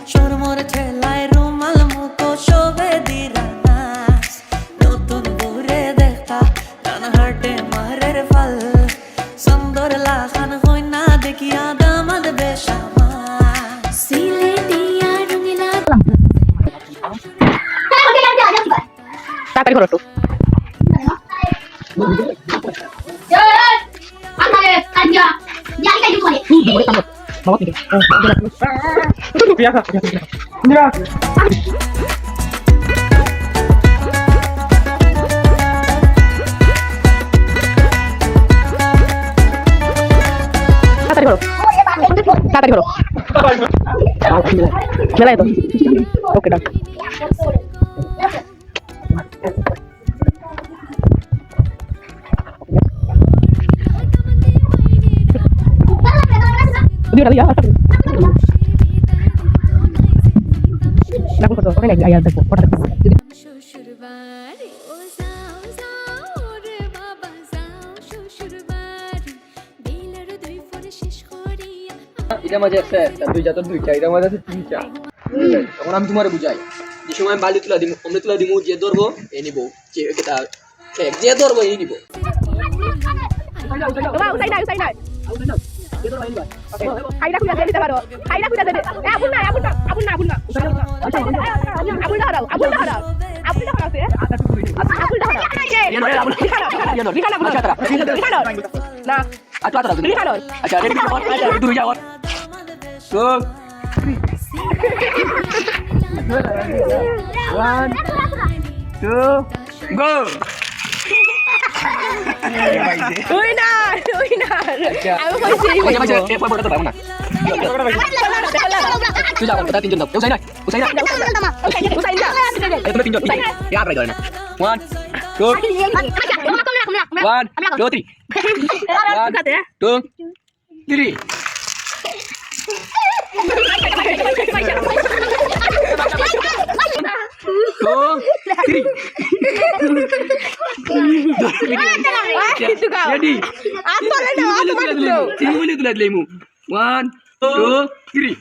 চরমর ঠেলায় রুমাল মুখো শোভে দিরা নাচ নতুন ঘুরে দেখা কান হাটে মারের ফল সুন্দর লাখান হই না দেখিয়া দামাদ বেশামা সিলেটিয়া রঙিলা তাড়াতাড়ি করো একটু তাড়াতাড়ি করো খেলাই তো ওকে ডাক এটা মাঝে আছে একটা দুইটা তো দুইটা এটা মাঝে আছে তিনটা তখন আমি তোমারে বুঝাই যে সময় বালি তুলা দিব অমৃত তুলা দিব যে ধরবো এ নিব যে ধরবো এই নিব One, two, go! Ready? One, two, three.